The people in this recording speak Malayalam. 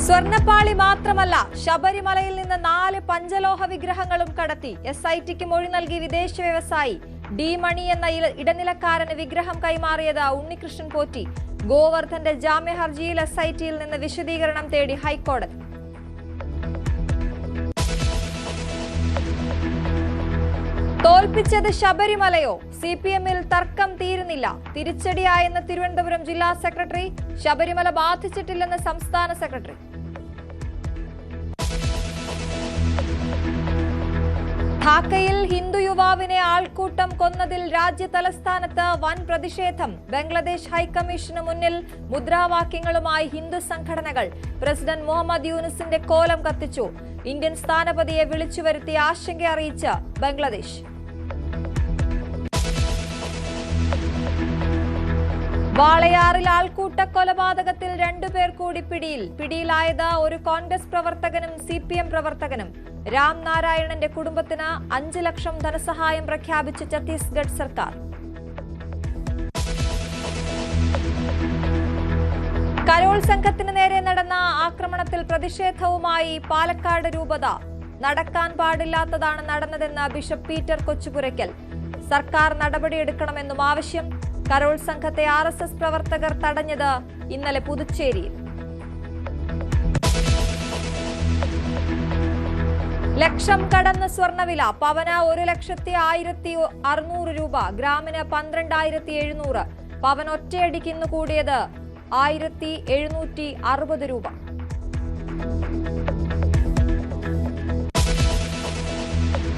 സ്വർണ്ണപ്പാളി മാത്രമല്ല, ശബരിമലയിൽ നിന്ന് 4 പഞ്ചലോഹ വിഗ്രഹങ്ങളും കടത്തി. SITക്ക് മൊഴി നൽകി വിദേശ വ്യവസായി ഡി മണി എന്ന ഇടനിലക്കാരന് വിഗ്രഹം കൈമാറിയത് ഉണ്ണികൃഷ്ണൻ പോറ്റി. ഗോവർദ്ധന്റെ ജാമ്യ ഹർജിയിൽ SITയിൽ നിന്ന് വിശദീകരണം തേടി ഹൈക്കോടതി. തോൽപ്പിച്ചത് ശബരിമലയോ? CPMൽ തർക്കം തീരുന്നില്ല. തിരിച്ചടിയായെന്ന് തിരുവനന്തപുരം ജില്ലാ സെക്രട്ടറി. ശബരിമല ബാധിച്ചിട്ടില്ലെന്ന് സംസ്ഥാന സെക്രട്ടറി. ധാക്കയിൽ ഹിന്ദു യുവാവിനെ ആൾക്കൂട്ടം കൊന്നതിൽ രാജ്യ തലസ്ഥാനത്ത് വൻ പ്രതിഷേധം. ബംഗ്ലാദേശ് ഹൈക്കമ്മീഷന് മുന്നിൽ മുദ്രാവാക്യങ്ങളുമായി ഹിന്ദു സംഘടനകൾ. പ്രസിഡന്റ് മുഹമ്മദ് യൂനുസിന്റെ കോലം കത്തിച്ചു. ഇന്ത്യൻ സ്ഥാനപതിയെ വിളിച്ചുവരുത്തി ആശങ്ക അറിയിച്ച് ബംഗ്ലാദേശ്. വാളയാറിൽ ആൾക്കൂട്ട കൊലപാതകത്തിൽ 2 പേർ കൂടി പിടിയിലായത് ഒരു കോൺഗ്രസ് പ്രവർത്തകനും CPM പ്രവർത്തകനും. രാം നാരായണന്റെ കുടുംബത്തിന് 5 ലക്ഷം ധനസഹായം പ്രഖ്യാപിച്ച ഛത്തീസ്ഗഡ് സർക്കാർ. കരോൾ സംഘത്തിന് നേരെ നടന്ന ആക്രമണത്തിൽ പ്രതിഷേധവുമായി പാലക്കാട് രൂപത. നടക്കാൻ പാടില്ലാത്തതാണ് നടന്നതെന്ന് ബിഷപ്പ് പീറ്റർ കൊച്ചുപുരയ്ക്കൽ. സർക്കാർ നടപടിയെടുക്കണമെന്നും ആവശ്യം. കരോൾ സംഘത്തെ RSS പ്രവർത്തകർ തടഞ്ഞത് ഇന്നലെ പുതുച്ചേരിയിൽ. ലക്ഷം കടന്ന് സ്വർണ്ണവില. പവന് 1,01,600 രൂപ, ഗ്രാമിന് 12,700. പവൻ ഒറ്റയടിക്ക് ഇന്ന് കൂടിയത് 1,760 രൂപ.